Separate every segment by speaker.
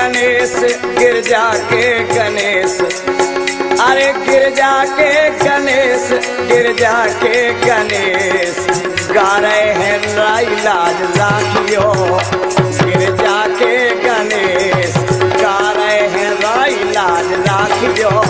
Speaker 1: गणेश गिरजा के गणेश, अरे गिरजा के गणेश, गिरजा के गणेश गा रहे हैं राई लाज राखियो। गिरजा के गणेश गा रहे हैं राई लाज राखियो।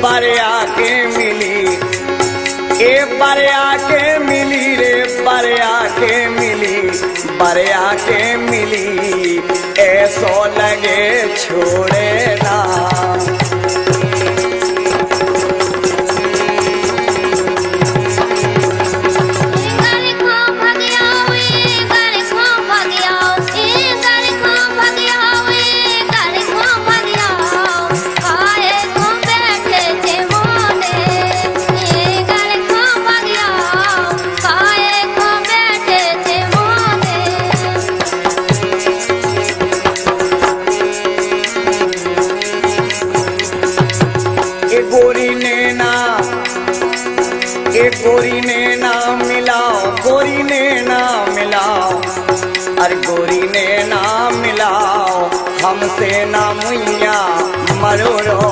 Speaker 1: बरिया के मिली, ए बरिया के मिली रे, बरिया के मिली, बरिया के मिली, ऐसो लगे छोड़े ना। गोरी ने ना मिलाओ, गोरी ने ना मिलाओ, अरे गोरी ने ना मिलाओ, हमसे ना मुइया मरो रो।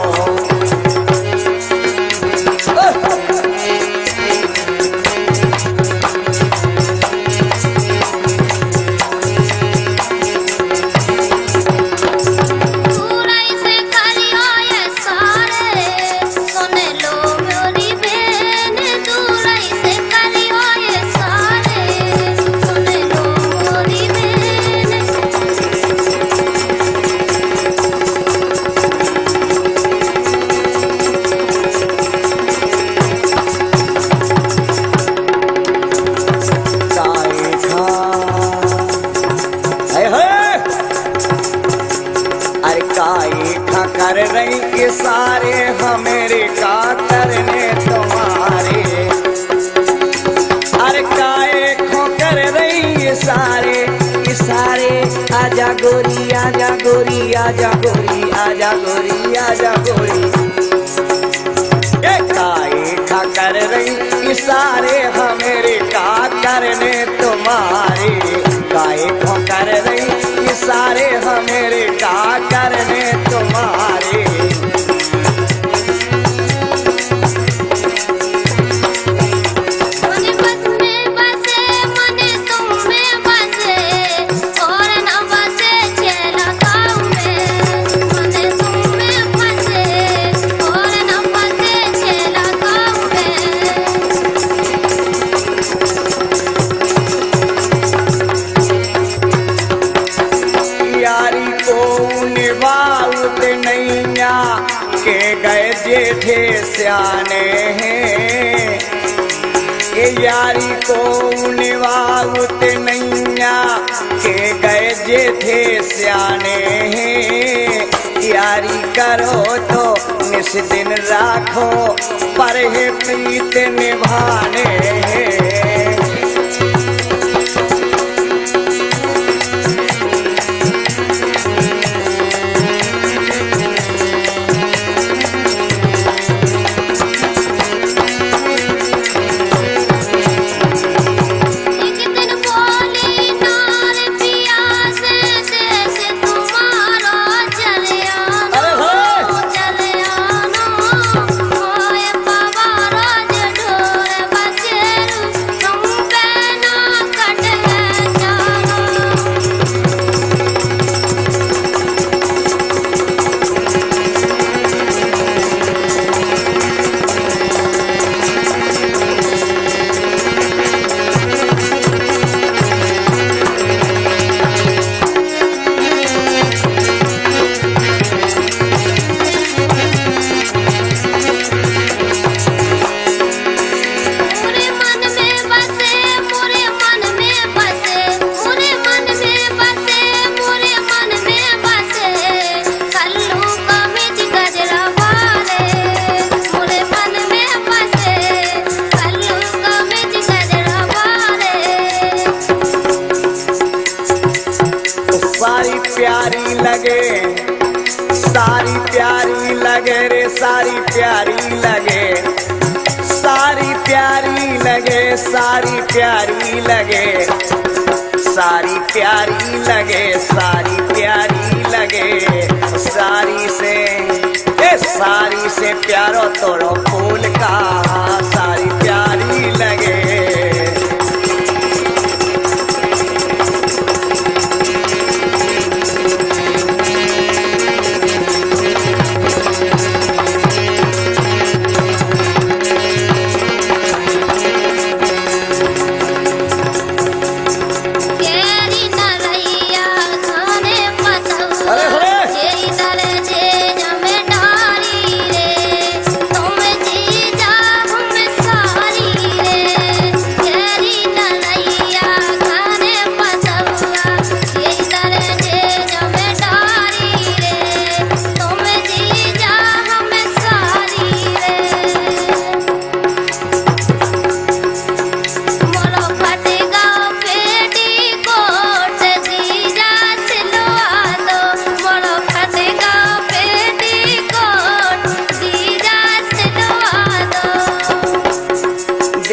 Speaker 1: कर रही इशारे हमेरे का करने तुम्हारे, अरे काए खो कर रही इशारे, इशारे आजा गोरी, आजा गोरी, आजा गोरी, आजा गोरी, आजा गोरी। ए काए खा कर रही इशारे हमेरे का करने तुम्हारे, काए खो कर रही इशारे हमेरे का करने तुम्हारे। के गए जेठे सियाने हैं, ये यारी को निभाउत नैया के गए जेठे सियाने हैं। यारी करो तो निस दिन राखो, पर है प्रीत निभाने हैं। प्यारी लगे, सारी प्यारी लगे रे, सारी प्यारी लगे, सारी प्यारी लगे, सारी प्यारी लगे, सारी प्यारी लगे, सारी प्यारी लगे। सारी से प्यारो तोड़ो फूल का, सारी प्यारी लगे।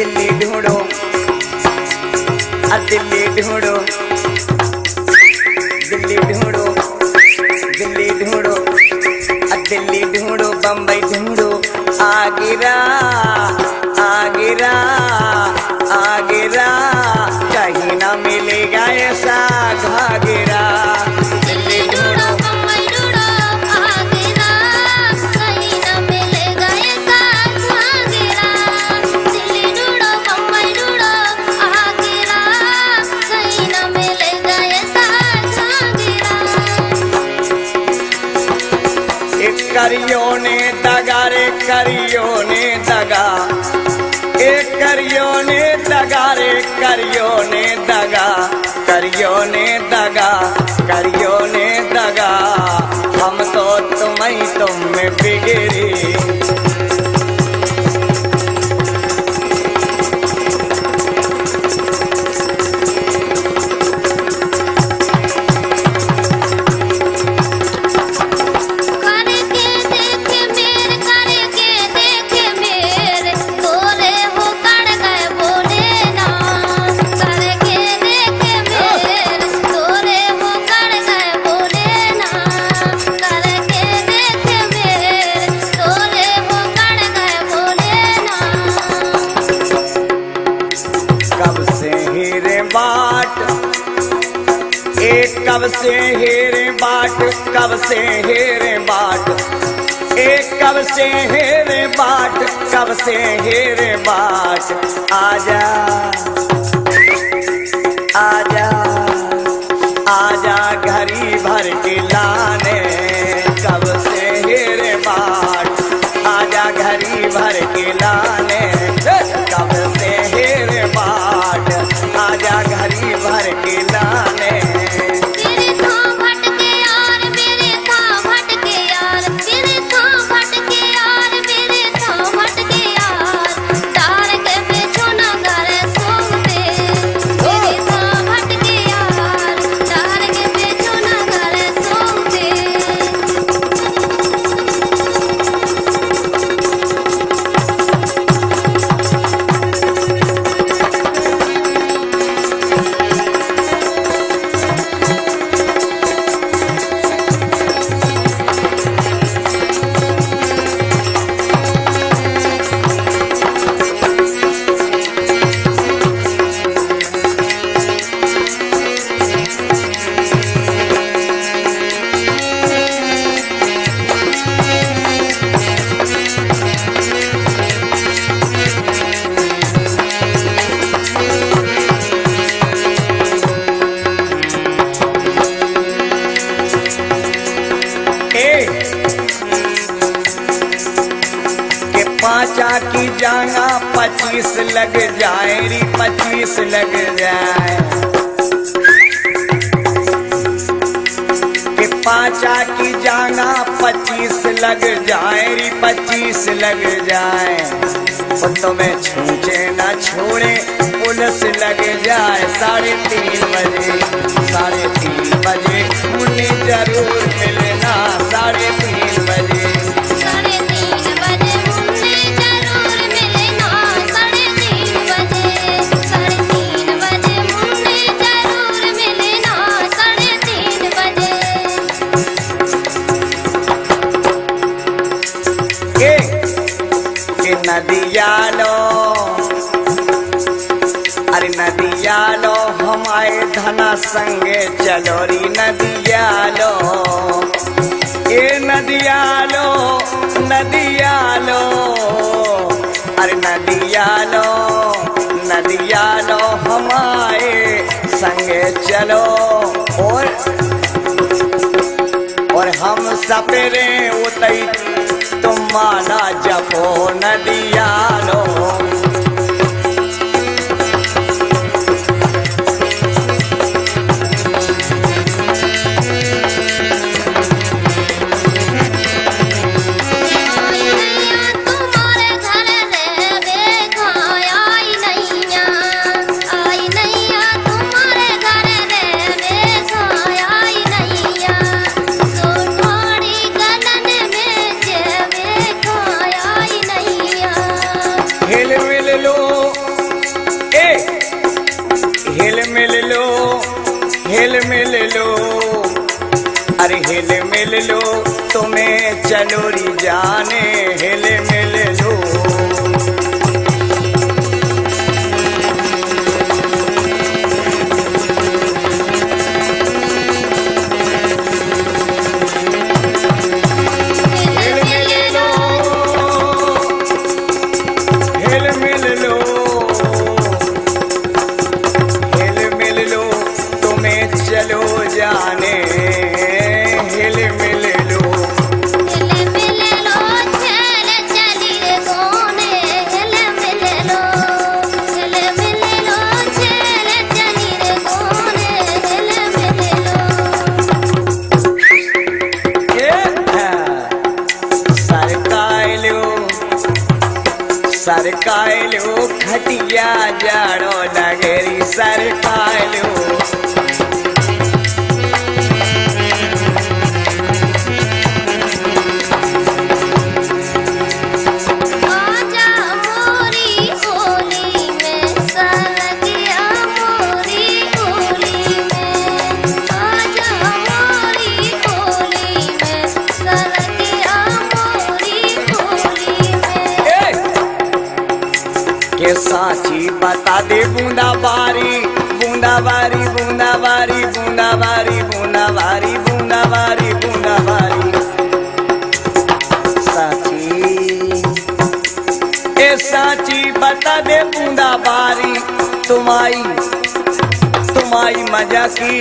Speaker 1: दिल्ली ढूंढो, दिल्ली ढूंढो, दिल्ली ढूंढो, दिल्ली ढूंढो, बम्बई ढूंढो, आगरा आगरा आगरा, कहीं ना मिलेगा ऐसा घाघरा। दिल्ली ढूंढो, बम्बई ढूंढो, आगरा, कहीं ना मिलेगा ऐसा घाघरा। दिल्ली ढूंढो, बम्बई ढूंढो, आगरा, कहीं ना मिलेगा ऐसा घाघरा। एक करियो ने दगा रे, करियो ने दगा, एक करियो ने दगा रे, करियो ने दगा, करियो ने दगा, करियो ने दगा। हम तो तुम्हें तुम में बिगड़ी, कब से हेरे बाट, कब से हेरे बाट, एक कब से हेरे बाट, कब से हेरे बाट। आजा आजा आजा घड़ी भर के लाने, कब से हेरे बाट, आजा घड़ी भर के लाने, कब से हेरे बाट, आजा घड़ी भर के लाने। पाँचा की जांगा 25 लग जाए री, 25 लग जाए। कि पाँचा की जांगा 25 लग जाए री, 25 लग जाए। वो तुम्हें छूचे ना छोड़े, पुलिस लग जाए। 3:30 बजे, 3:30 बजे मुन्नी जरूर मिलना 3:30 बजे।
Speaker 2: 3:30 बजे मुन्ने जरूर मिलना 3:30 बजे। 3:30 बजे मुन्ने जरूर मिलना 3:30 बजे।
Speaker 1: के नदिया लो, अरे नदिया लो हमारे धना संगे चलो री नदिया लो। ए नदिया लो, नदिया लो, अरे नदिया लो, नदिया लो हमारे संगे चलो। और हम सपेरे उतई तुम माला जपो नदिया लो। हिल मिल लो, अरे हिल मिल लो तुम्हें चलो री जाने हिल मिल लो। हिल मिल लो, हिल मिल लो, हिल मिल लो तुम्हें चलो जाने हिल मिल लो।
Speaker 2: हिल मिल लो चल चली रे गोने हिल मिल लो। हिल मिल लो चल चली रे गोने हिल मिल लो।
Speaker 1: सरकायलो खटिया जाड़ो लगेरी सरकायलो।
Speaker 2: आजा मोरी होली में सलगिया मोरी होली में। आजा मोरी होली में सलगिया मोरी होली में।
Speaker 1: के साची बता दे बूंदा बारी बूंदा बारी बूंदा बारी बूंदा बारी बूंदा बारी बूंदा बारी बूंदा बारी। साची ए साची बता दे बूंदा बारी तुम्हारी मजा की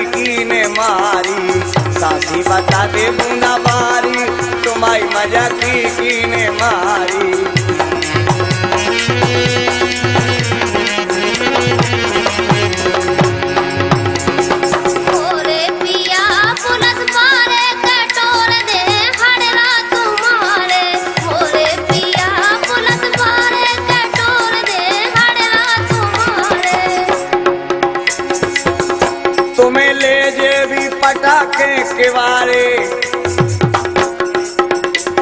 Speaker 1: ने मारी। साची बता दे बूंदा बारी तुम्हारी मजा की ने मारी।
Speaker 2: ओरे पिया पुलस मारे कटोर दे हड़रा तुम्हारे। ओरे पिया पुलस मारे कटोर दे हड़रा तुम्हारे।
Speaker 1: तुम्हें ले जे भी पटाखे के वारे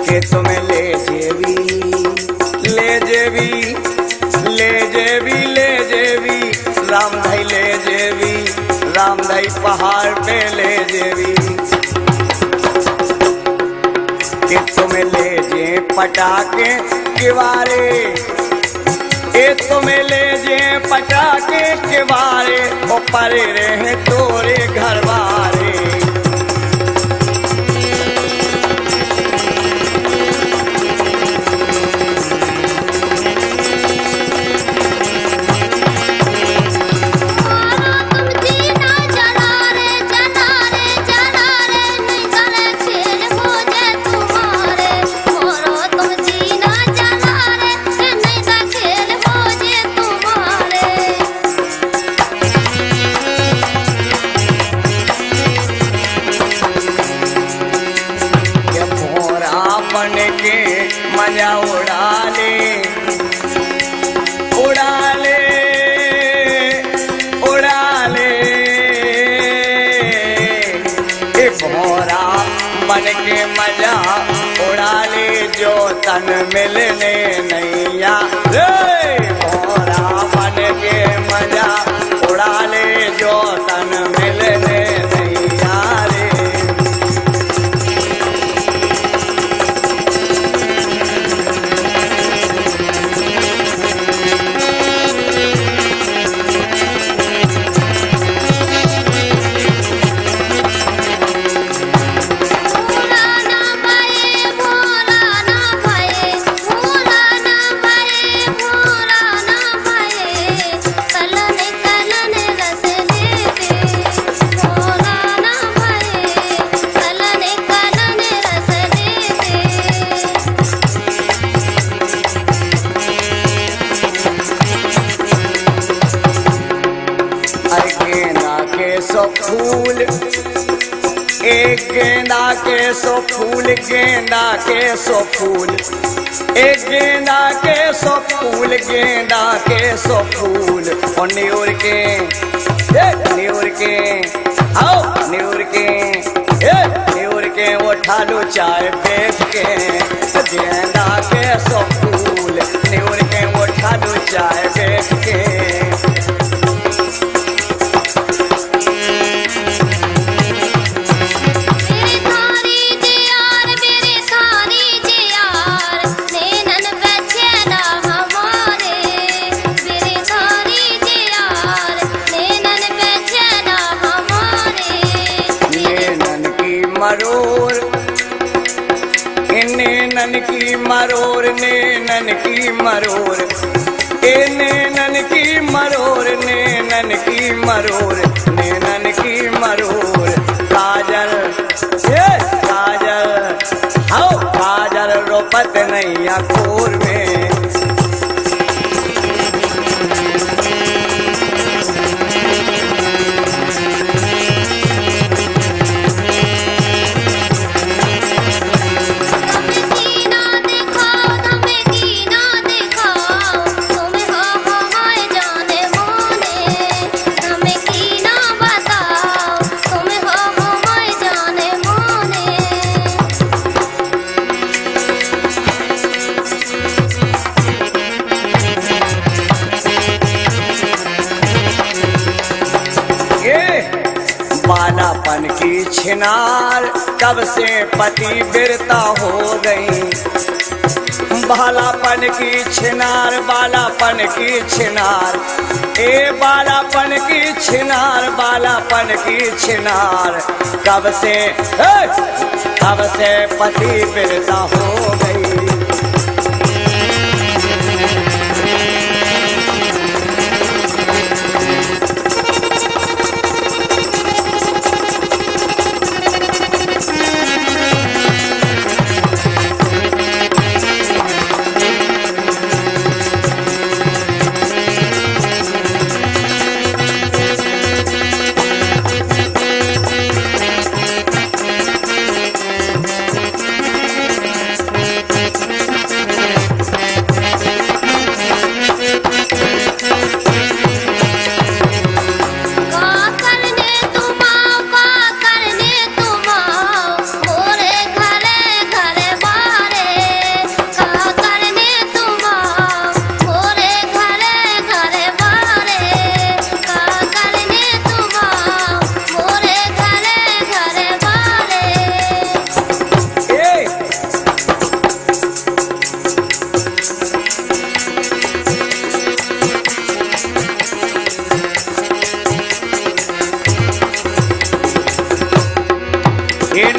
Speaker 1: के तुम्हें ले जे भी ले जे भी ले जे भी ले जे भी राम भाई ले जे भी राम भाई पहाड़ पे ले जे भी कि तुम्हें ले जे पटाखे के वारे। ए तुम्हें ले जे पटाखे के बारे वो परे रहे तोरे घर वारे।
Speaker 2: मारो तुम जीना जला रे जला रे जला रे नहीं गले खेल हो जाए तुम्हारे। मारो तुम जीना जला रे नहीं दा खेल हो जाए तुम्हारे।
Speaker 1: ये मोरा बन के मजा उड़ा ले उड़ा ले उड़ा ले। ए मोरा बन के मजा उड़ा ले जो तन मिलने नैया रे मोरा बन के मजा उड़ा ले जो तन मिलने नैया रे।
Speaker 2: भोला ना भये भोला ना भये भोला ना भये भोला ना भये कलन कलन रस दे दे भोला ना भये कलन कलन रस दे दे।
Speaker 1: अरे गेंदा के सो फूल एक गेंदा के सो फूल गेंदा के सो फूल एक गेंदा के सो फूल गेंदा के सो फूल और न्यूर के आओ न्यूर के उठा लो चाय बैठ के गेंदा के सो फूल न्यूर के उठा लो चाय बैठ के।
Speaker 2: मेरे थारी जे यार नैनन बेचैना हमारे मेरे थारी जे यार नैनन बेचैना हमारे।
Speaker 1: नैनन की मरोर नैनन की मरोर नैनन की मरोर नैनन की मरोर नैनन की मरोर नैनन की मरोर काजल काजल आओ काजल रोपत नैया कोर में।
Speaker 2: हमें कीना दिखाओ हमें कीना दिखाओ तुम्हें हो हमारे जाने मोने हमें कीना बताओ तुम्हें हो हमारे जाने मोने।
Speaker 1: ये बालापन की छिनार कब से पति बिरता हो गई बालापन की छिनार बालापन की छिनार ए बालापन की छिनार बालापन की छिनार कब से पति बिरता हो गई।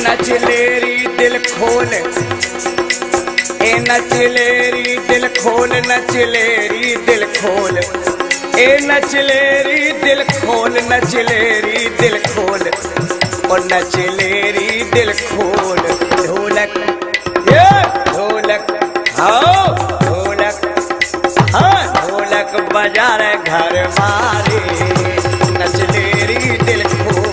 Speaker 1: नचलेरी दिल खोल ए नचलेरी दिल खोल नचलेरी दिल खोल ए नचलेरी दिल खोल नचलेरी दिल खोल और नचलेरी दिल खोल। ढोलक ये ढोलक हाँ ढोलक हाँ ढोलक बजा रहे घर मारे नचलेरी दिल खोल।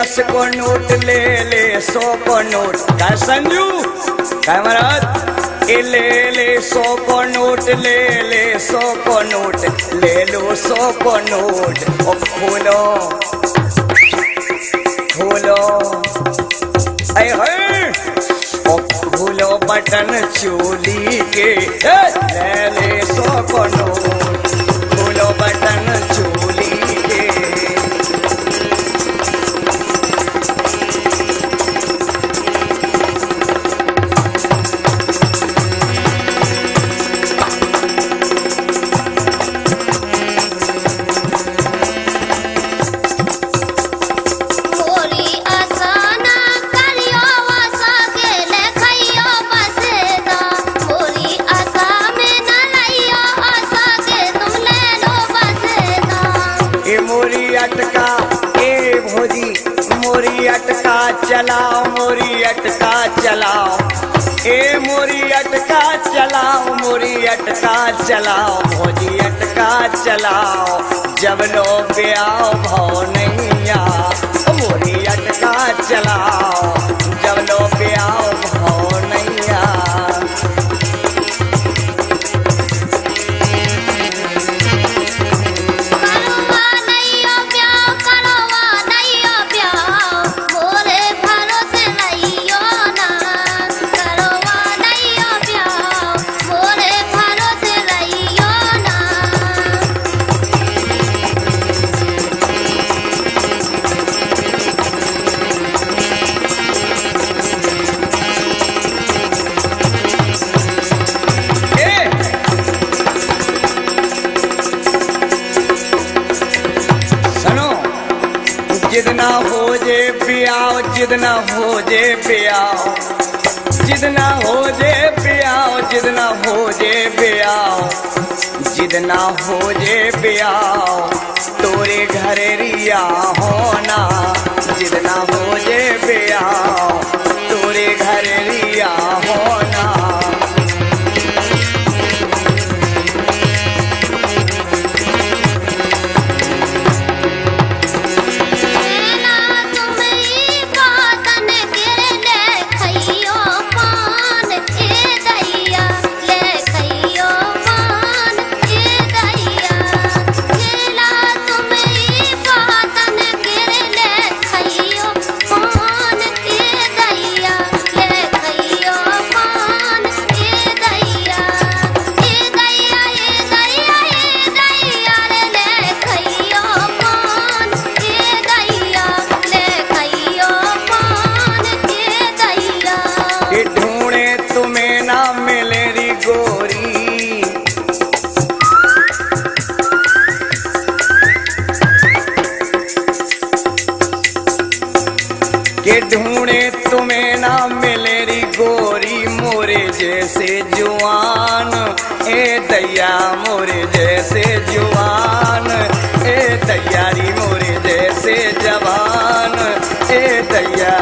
Speaker 1: 10 को नोट ले ले 100 को नोट। क्या संजू क्या महाराज ये ले ले 100 को नोट ले ले 100 को नोट ले लो 100 को नोट। ओ खोलो खोलो ओ खोलो बटन चोली के ले ले 100 को नोट। खोलो बटन चोली के। अटका ए भोजी मोरी अटका चलाओ मोरी अटका चलाओ ए मोरी अटका चलाओ मोरी अटका चलाओ भोजी अटका चलाओ। जब लो ब्याह भाव नैया मोरी अटका चलाओ जब लो ब्याह भाव नैया। जिद ना हो जे पियाओ जिद ना हो जे पियाओ जिद ना हो जे पियाओ जिद ना हो जे पियाओ जिद ना हो जे पियाओ तोरे घरे रिया होना। जिद ना हो जे पियाओ तोरे घरे रिया होना। के ढूंढे तुम्हें ना मिलेरी गोरी मोरे जैसे जुआन ए दैया मोरे जैसे जुआन ए दैयारी मोरे जैसे जवान ए दैया।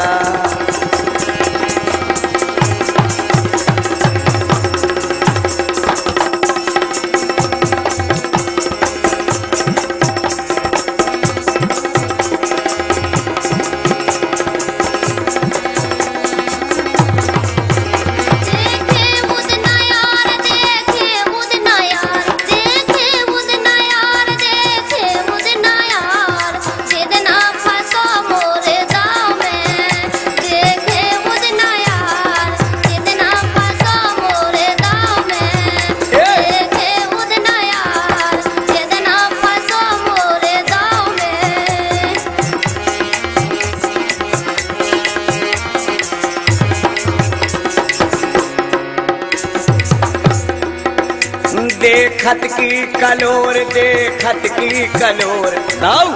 Speaker 1: देखत की कलोर देखत की कलोर दाऊ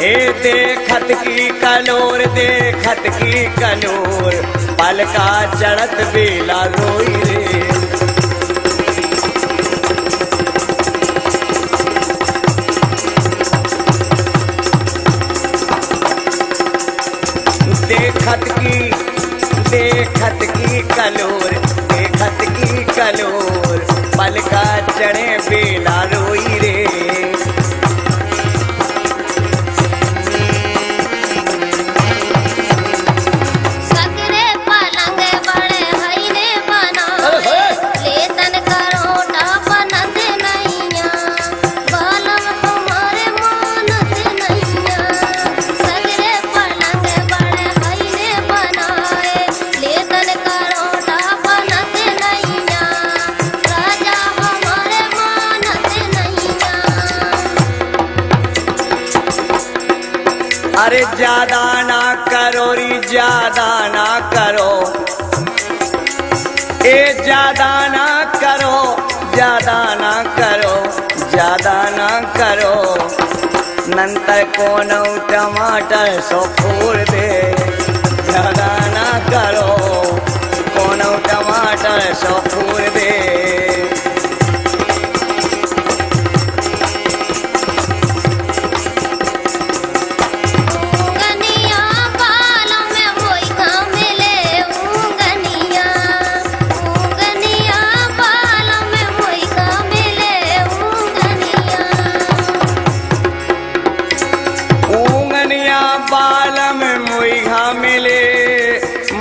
Speaker 1: ए देखत की कलोर देखत की कलोर पलका चढ़त बेला रोई रे। देखत की कलोर देखत की कलोर पलका चढ़े बेला रोई रे। अरे ज्यादा ना करो री ज्यादा ना करो, ए ज्यादा ना करो, ज्यादा ना करो, ज्यादा ना करो, नंतर कोण टमाटर सो फोड़ दे। ज्यादा ना करो, कोण टमाटर सो फोड़ दे।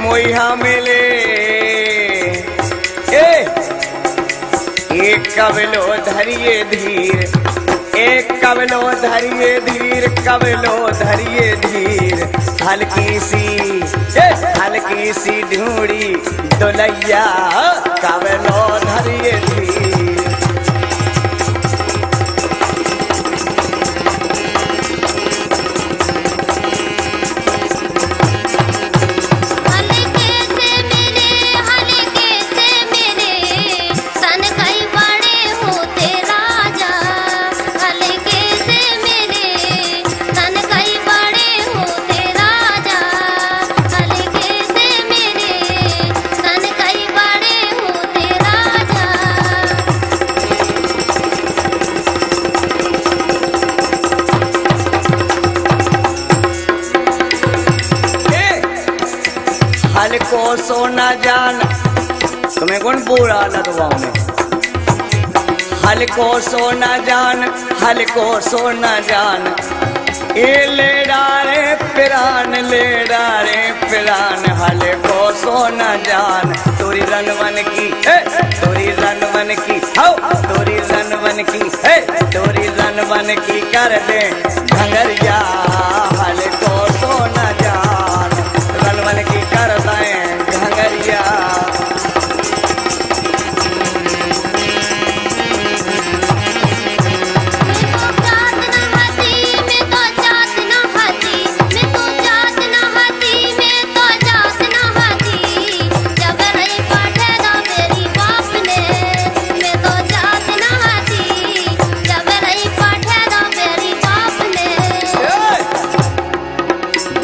Speaker 1: मोइहा मिले एक कबलो धरिए धीर, एक कबलो धरिए धीर, कबलो धरिए धीर, हल्की सी ढूंढी दुलैया, कबलो धरिए धीर। हल्को सोना जान, तुम्हें कौन बुरा लगवाऊं मैं? हल्को सोना जान, हल्को सोना जान, ए ले डारे पिरान, ले डारे पिरान, हल्को सोना जान। तोरी रनवन की तोरी रनवन की तोरी रनवन की तोरी रनवन की कर दे घंगरिया, हल्को सोना जान, रनवन की कर दे घंगरिया।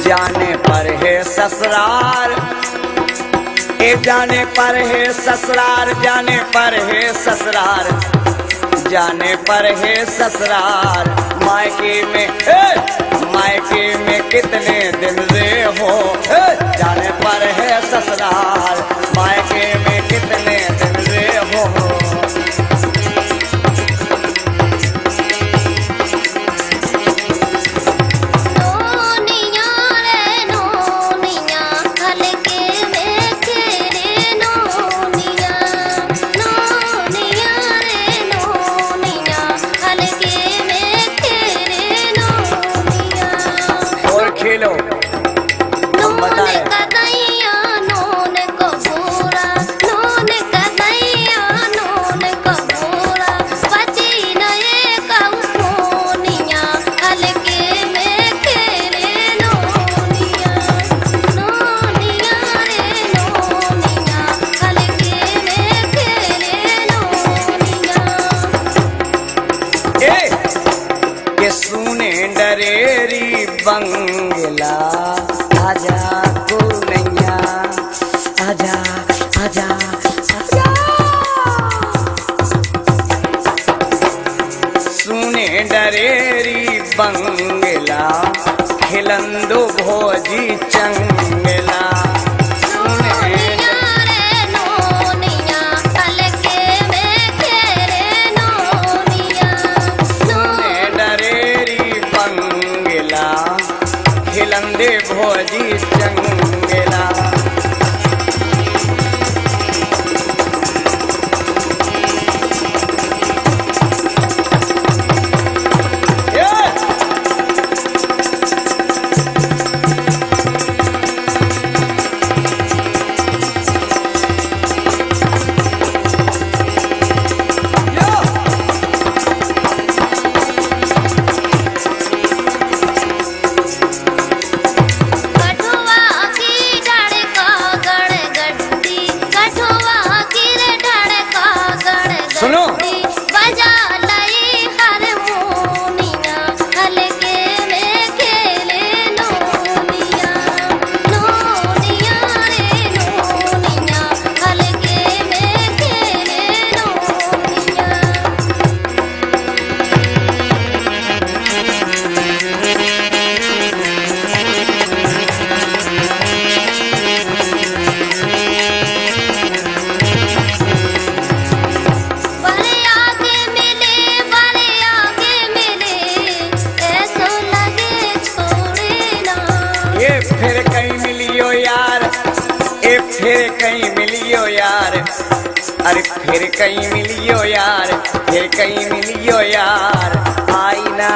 Speaker 1: जाने पर है ससुराल, ए जाने पर है ससुराल, जाने पर है ससुराल, जाने पर है ससुराल, मायके में कितने दिन रे हो, जाने पर है ससुराल, मायके में कितने दिन रे हो। खेलो सुने डरेरी बंगला, आजा गोनैया, आजा आजा आजा। सुने डरेरी बंगला, खिलंदो भोजी चंगला, खिलंदे भोजी चंगेला। अरे फिर कहीं मिलियो यार, फिर कहीं मिलियो यार, आई ना।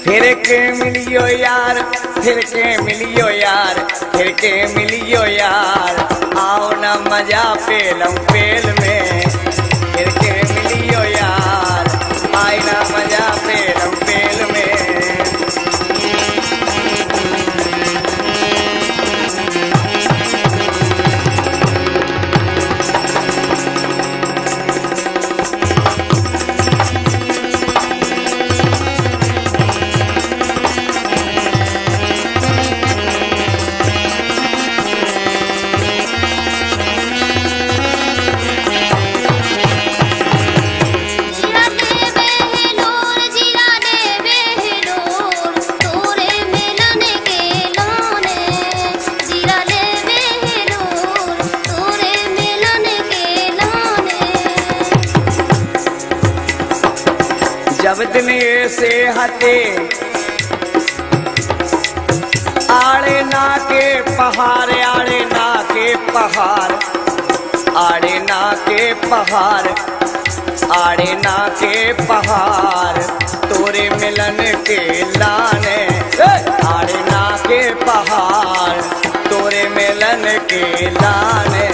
Speaker 1: फिर के मिलियो यार, फिर के मिलियो यार, फिर के मिलियो यार, आओ ना मजा पेलम पेल में। फिर के मिलियो यार, आई ना मजा पेलम पेल में।
Speaker 2: जीरा दे बेहलोर, जीरा दे बेहलोर, तोरे मिलन के लाने। जीरा दे बेहलोर, तोरे मिलन के लाने।
Speaker 1: जब दिन से हटे आड़े ना के पहाड़, आड़े ना के पहाड़, आड़े ना के पहाड़, आड़े ना के पहाड़, तोरे मिलन के लाने। आड़े ना के पहाड़, तोरे मिलन के लाने।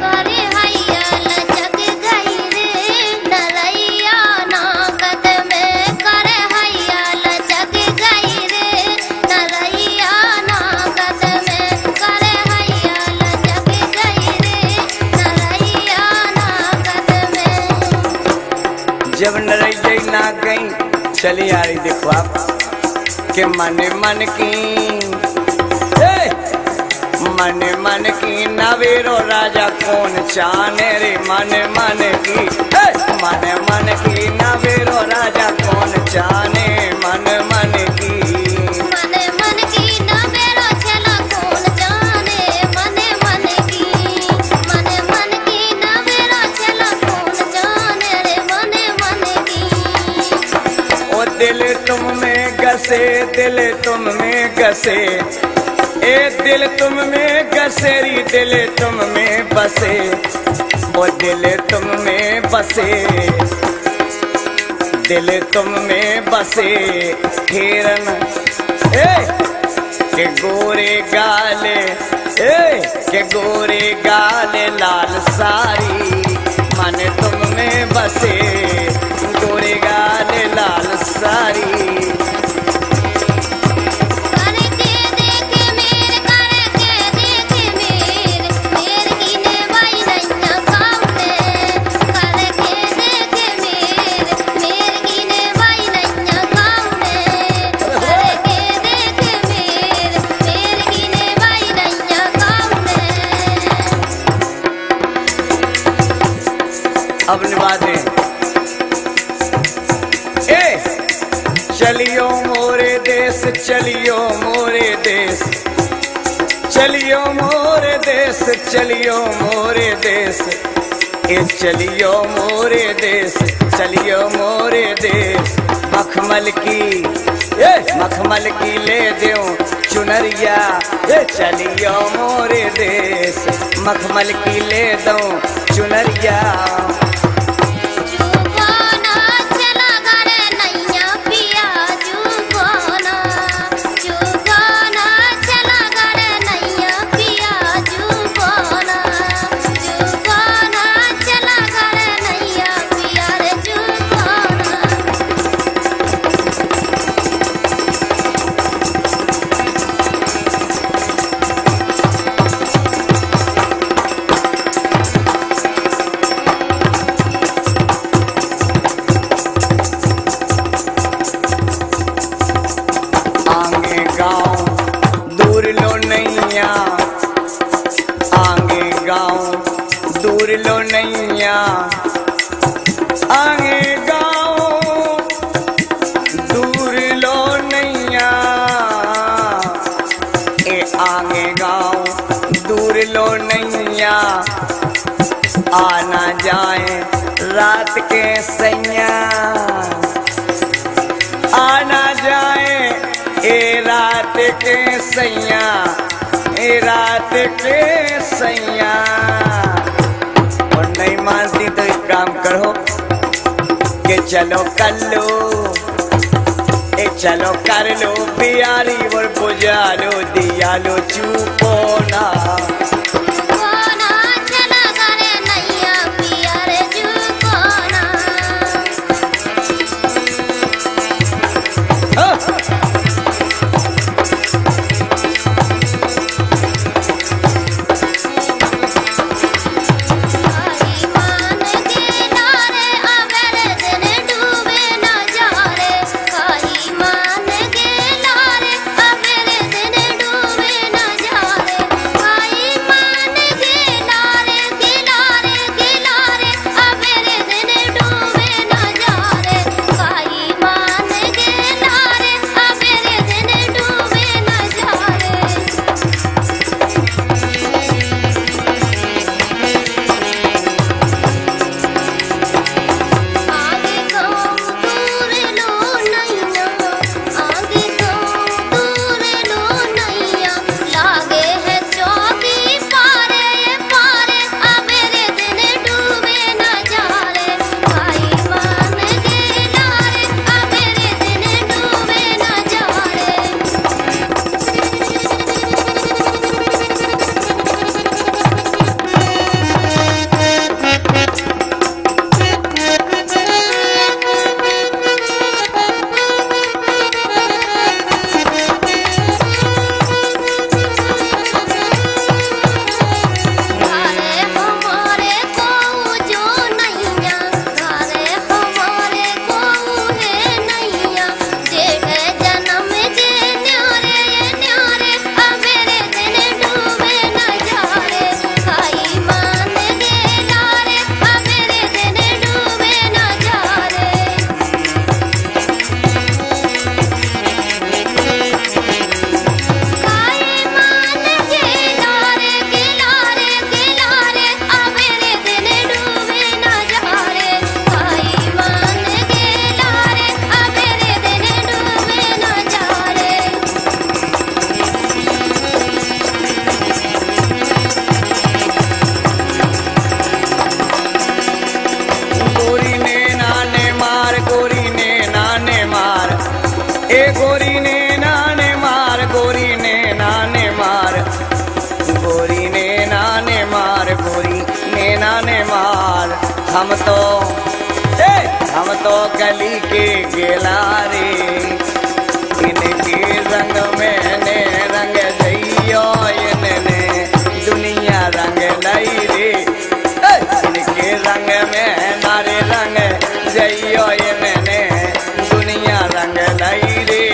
Speaker 2: करे हैया लचक गई रे नरैया नागद में। करे हैया लचक गई रे नरैया नागद में। करे हैया लचक गई रे नरैया नागद में।
Speaker 1: जब नरैया ना गई, चली आ रही देखो आप के मन मन की, मन मन की नवेरो राजा कौन चाने रे। मन मन की, मन मन की नवेरो राजा कौन चाने। मन मन की,
Speaker 2: मन मन की नवेरो छला कौन जाने। मन मन की, मन मन की नवेरो छला कौन जाने रे। मन मन की।
Speaker 1: ओ दिल तुम में गसे, दिल तुम में गसे, ए दिल तुम में गसेरी, दिल तुम में बसे। ओ दिल तुम में बसे, दिल तुम में बसे। हिरन के गोरे गाले, के गोरे गाले लाल सारी। मन तुम में बसे, गोरे गाले लाल सारी।
Speaker 2: करके देख मेर, करके देख मेर, मेर गिने बाई नैया खाउने। करके देख मेर, मेर गिने बाई नैया खाउने। करके देख मेर, मेर गिने बाई नैया खाउने।
Speaker 1: अब निभाते चलियो मोरे देश, चलियो मोरे देश, चलियो मोरे देश, चलियो मोरे देश। ए चलियो मोरे देश, चलियो मोरे देश। मखमल की, मखमल की ले देऊं चुनरिया। चलियो मोरे देश, मखमल की ले दूं चुनरिया।
Speaker 2: जुगाना चला घर नैया पिया। जुगाना, जुगाना चला घर नैया पिया। जुगाना, जुगाना चला घर नैया पिया रे। जुगाना।
Speaker 1: सैया आना जाए रात के सैया आना जाए ए रात के सैया ए रात के सैया। और नहीं मानती तो एक काम करो कि चलो कर लो चलो कर लो प्यारी और बुझा लो दिया लो चुपो ना।
Speaker 2: कोना चला करे नैया पिया रे जुकोना। आई मान के नारे अबेरे दिन डूबे न जा रे। आई मान के नारे अबेरे दिन डूबे न जा रे। आई मान के नारे किनारे किनारे अबेरे दिन डूबे न जा रे। आई मान के नारे अबेरे दिन डूबे न जा रे। आगे तो दूर लो नैया आगे तो दूर लो नैया लागे है चौकी पारे ये पारे अबेरे दिन डूबे न जा रे। आई मान के नारे अबेरे दिन डूबे न जा रे। घरे हमारे को जो नैया घरे हमारे को है नैया जेठ जन्म के न्यारे ये न्यारे अबेरे दिन डूबे न जा रे। आई मान के नारे अबेरे दिन डूबे न जा रे। आई मान के नारे किनारे किनारे अबेरे दिन डूबे न जा रे। आई मान के नारे अबेरे दिन डूबे न जा रे।
Speaker 1: गोरी ने नाने मार गोरी ने नाने मार ए गोरी ने नाने मार गोरी ने नाने मार गोरी ने नाने मार गोरी ने नाने मार। हम तो गली के गेला रे इनके रंग में ने रंग जइयो इनने दुनिया रंग लाई रे। इनके रंग में नारे रंग जइयो इनने दुनिया रंग लाई रे।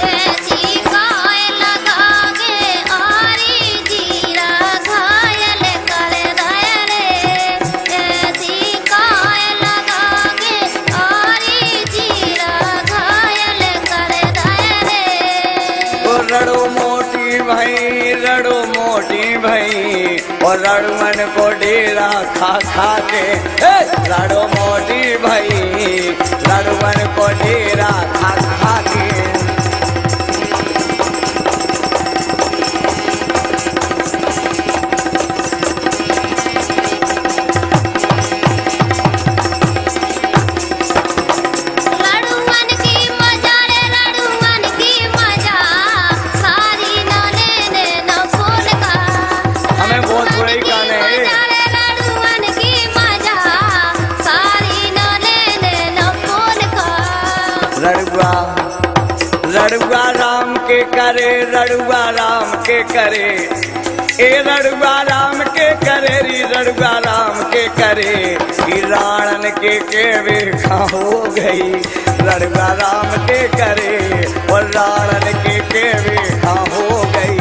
Speaker 2: ऐसी गाय लगा के आरी जीरा घायल कर दया रे। ऐसी गाय लगा के आरी जीरा घायल कर दया रे।
Speaker 1: ओ रड़ो मोटी भाई और रड़मन को डेरा खा खा के रड़ो मोटी भाई रड़मन को डेरा खा खा के।
Speaker 2: लड़ुअन की मजा रे लड़ुअन की मजा सारी न लेने न फोन का।
Speaker 1: हमें बहुत बुरे ही गाने हैं।
Speaker 2: मजा रे लड़ुअन की मजा सारी न लेने न फोन का।
Speaker 1: रड़ुआ राम के करे रड़ुआ राम के करे ए रड़ुआ राम के करे री रड़ुआ राम के करे ई राणन के वेखा हो गई रड़ुआ राम के करे और राणन के वेखा हो गई।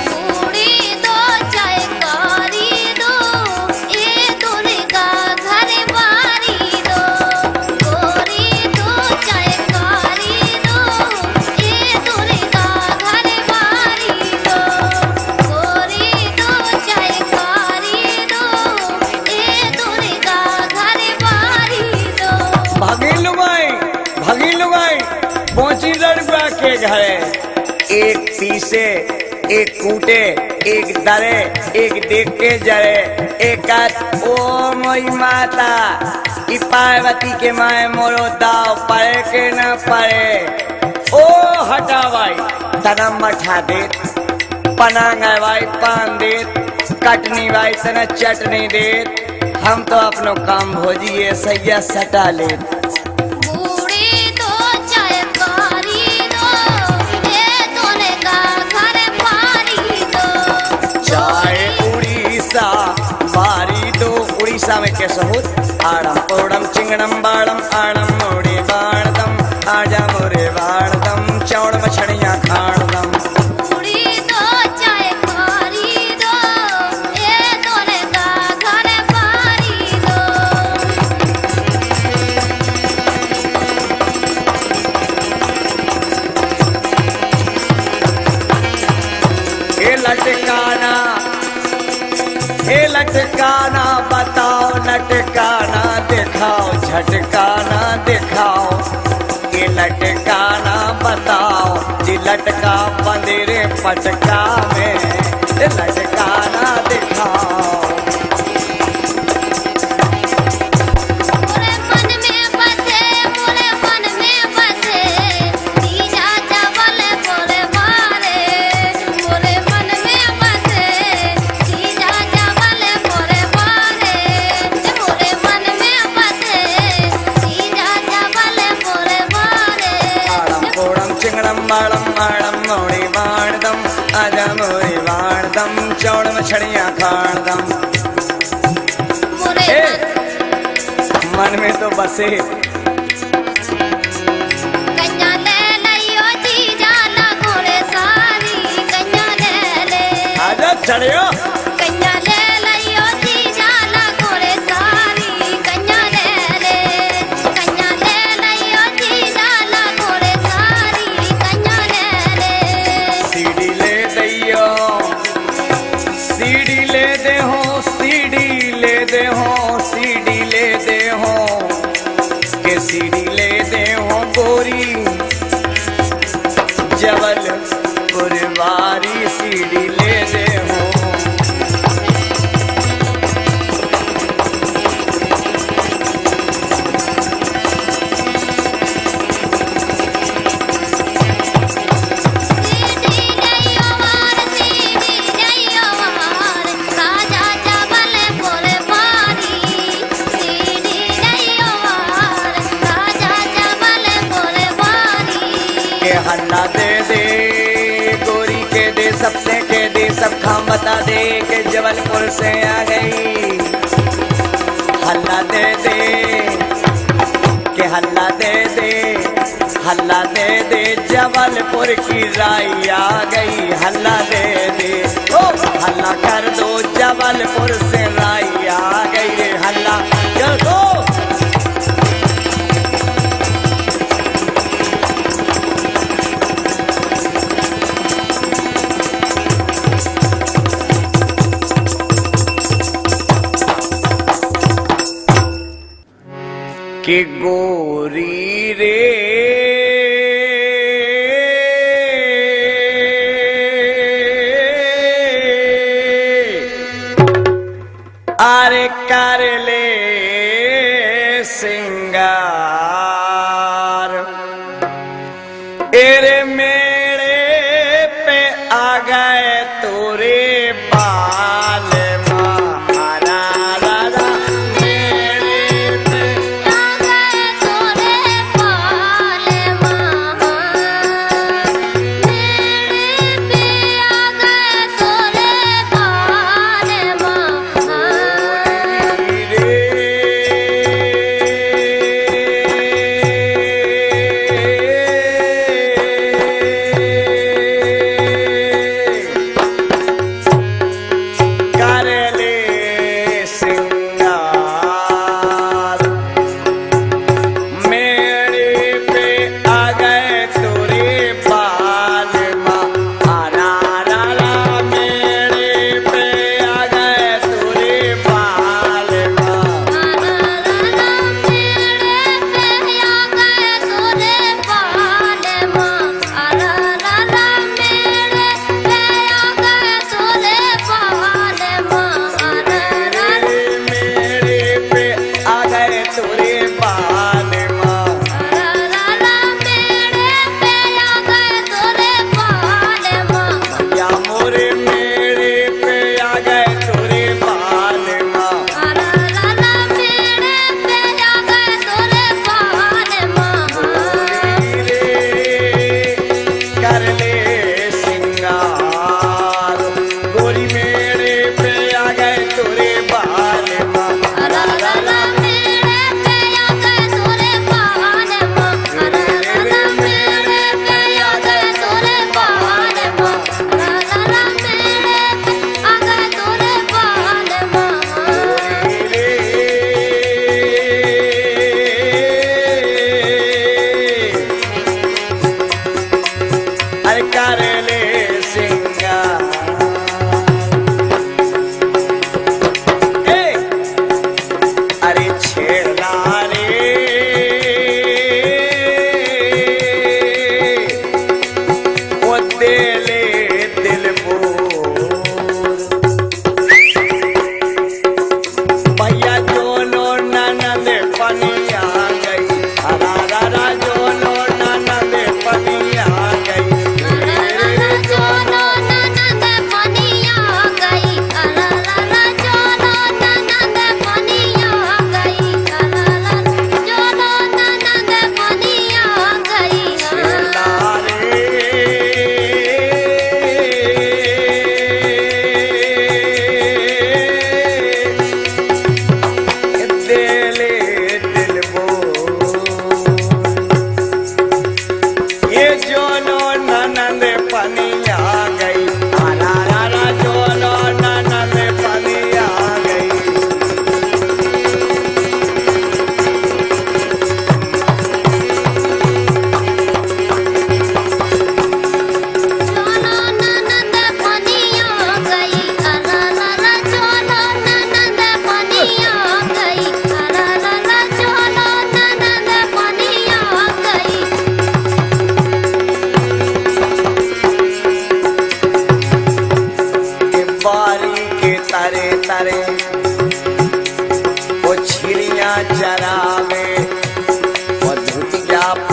Speaker 2: पूरी दो चाय कारी दो ये दुर्गा घर बारी दो। पूरी दो चाय कारी दो
Speaker 1: लड़ुआ के घरे एक पीसे एक कूटे एक दरे एक देख के जरे एक ओ मोई माता ई पार्वती के माए मोरो दाव पड़े के न पड़े ओ हटा भाई तना मठा दे पनांग भाई पान दे कटनी भाई तना चटनी दे हम तो अपनो काम भोजिए सैया सटा ले
Speaker 2: बूढ़ी दो चाय कारी दो ये तोने का घर पारी दो
Speaker 1: चाय उड़ीसा बारी दो उड़ीसा में कैसा हो आड़म पोड़म चिंगड़म बाड़म आड़म मोड़े बाड़दम आजा मोरे बाड़दम चौड़ मछड़ियाँ खाड़दम
Speaker 2: बूढ़ी दो चाय कारी दो ये तोने का घर पारी दो
Speaker 1: ए लटकाना बताओ लटकाना दिखाओ झटकाना दिखाओ ये लटकाना बताओ जी लटका बंदेरे पटका में ए लटकाना दिखाओ
Speaker 2: मोरे मन में बसे तीजा चावल मोरे मारे मोरे मन में बसे तीजा चावल मोरे मारे मोरे मन में बसे तीजा चावल मोरे मारे
Speaker 1: आड़म पोड़म चिंगड़म बाड़म आड़म मोड़ी बाड़दम आजा मोरी बाड़दम चौड़ मछड़ियाँ खाड़दम
Speaker 2: मोरे
Speaker 1: ए, मन में तो बसे
Speaker 2: कन्या ले लियो जीजा ना घोड़े सारी कन्या ले
Speaker 1: आजा चढ़ियो
Speaker 2: कन्या ले लियो जीजा ना घोड़े सारी कन्या ले लियो जीजा ना घोड़े सारी कन्या ले
Speaker 1: सीढ़ी ले दैयो सीढ़ी ले दे हो सीढ़ी ले दे हो सीढ़ी ले दे हो के सीढ़ी ले दे हो गोरी जबलपुर वारी सीढ़ी ले दे हो
Speaker 2: सीढ़ी लियो वार राजा चावल बोले मारी सीढ़ी लियो वार राजा चावल बोले मारी
Speaker 1: के हल्ला दे दे गोरी के दे सबसे के दे सब खाम बता दे के जबलपुर से आ गई हल्ला दे दे के हल्ला दे दे हल्ला दे दे जबलपुर की राई आ गई हल्ला दे दे ओ हल्ला कर दो जबलपुर से राई आ गई रे हल्ला कर दो कि गोरी रे आरे कर ले सिंगार एरे मेरे पे आ गए तोरे बाल महारा राजा मेरे पे
Speaker 2: आ गए तोरे पाल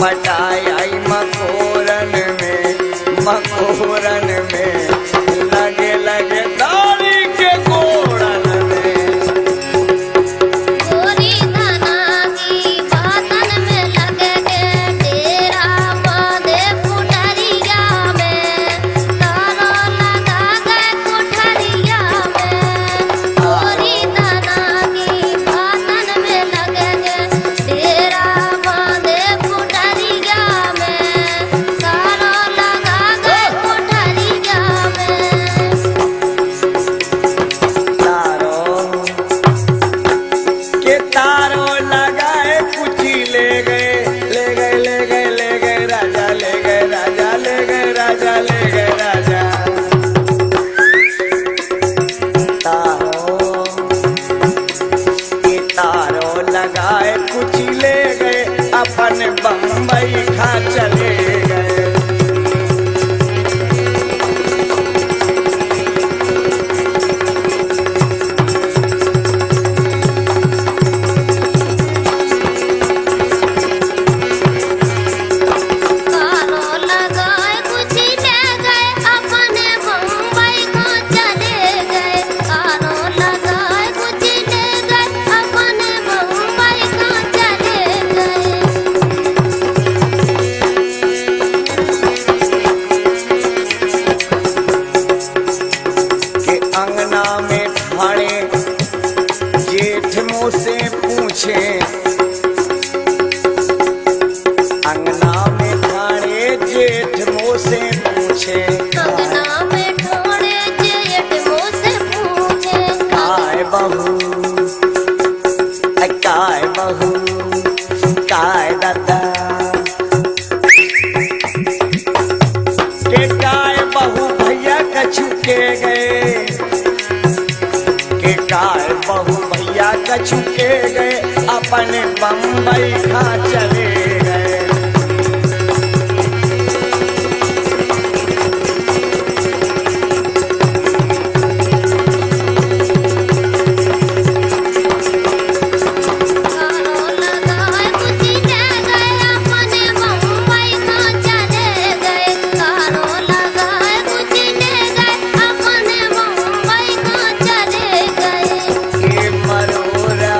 Speaker 1: पटाई आई मकोरन में लगे लगे दाढ़ी के कोड़न में।
Speaker 2: गोरी धना की बातन में लगे गे डेरा बांधे कुठरिया में तारो लगा गए कुठरिया में। गोरी धना की बातन में लगे गे डेरा बांधे कुठरिया में तारो लगा गए कुठरिया में।
Speaker 1: तारों लगाए कुची ले गए राजा ले गए राजा तारों लगाए कुची ले गए अपन बम्बई खा चले गए।
Speaker 2: तारों लगाए कुछ ले गए अपने बम्बई को चले गए। तारों लगाए कुछ ले गए अपने बम्बई को चले गए।
Speaker 1: के अंगना में ठाणे जेठ मुँह से पूछे, अंगना में ठाणे जेठ मुँह से पूछे।
Speaker 2: अंगना में ठाणे जेठ मुँह से पूछे।
Speaker 1: काय बहू काय दादा के काय बहू भैया कछु के गए, के काय बहू भैया कछु के गए अपने बम्बई खा चले गए।
Speaker 2: तारों लगाए कुछ ले गए अपने बम्बई को चले गए। तारों लगाए कुछ ले गए अपने बम्बई को चले गए।
Speaker 1: के मरोरा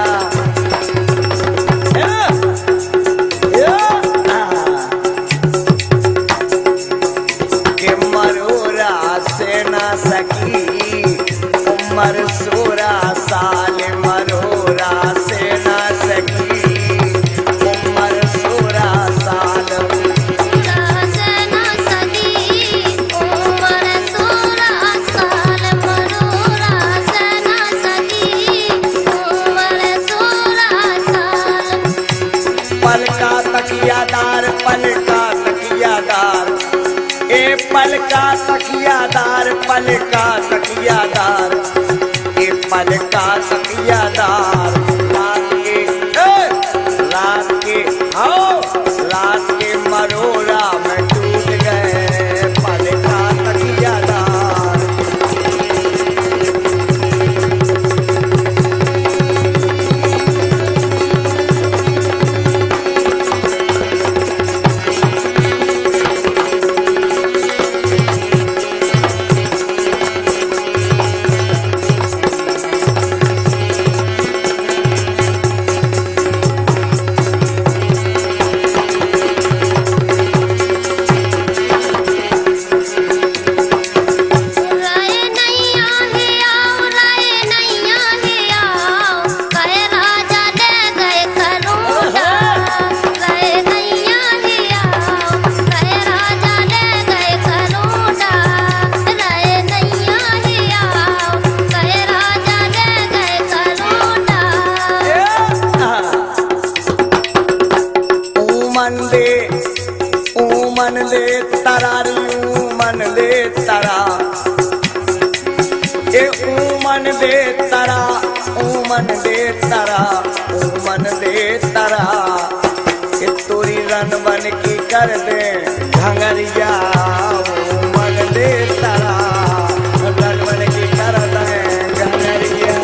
Speaker 1: के मरोरा से ना सकी उम्र 16 साल, मरोरा से ना सकी उम्र 16 साल।
Speaker 2: से न सकी उम्र 16 साल। मरोरा से न सकी उम्र 16 साल।
Speaker 1: पलका तकियादार ए पलका तकियादार ए पलका तकियादार रात के मरोरा में टूट गए पलका तकियादार। मन ले तरारी मन ले तरा ए मन दे तरा मन दे तरा मन दे तरा ए तोरी रन बन की कर दे घंगरिया मन दे तरा रन बन की कर दे घंगरिया।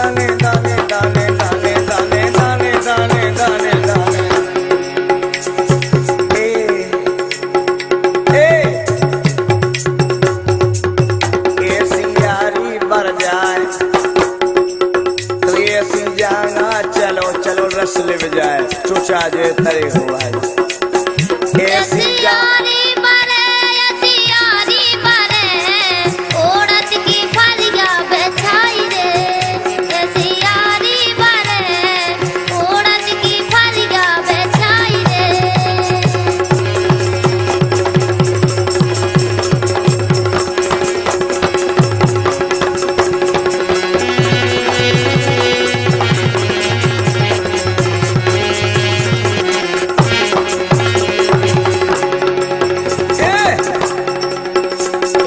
Speaker 1: दाने दाने दाने दाने दाने दाने दाने दाने दाने ऐसी यारी बढ़ जाए तो ऐसी जाना चलो चलो रस लिव जाए चुचा जे तरे हुआ ऐसी
Speaker 2: यारी बरे ऐसी यारी बरे औरत की फलिया बिछाई रे ऐसी यारी बरे औरत की फलिया बिछाई रे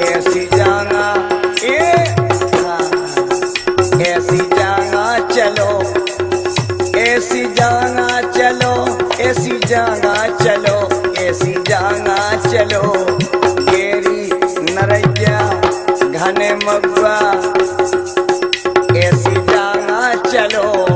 Speaker 1: ऐसी जाना ऐसी जाना चलो ऐसी जाना चलो ऐसी जाना चलो ऐसी जाना चलो गेरी नरैया घने मगवा ऐसी जाना चलो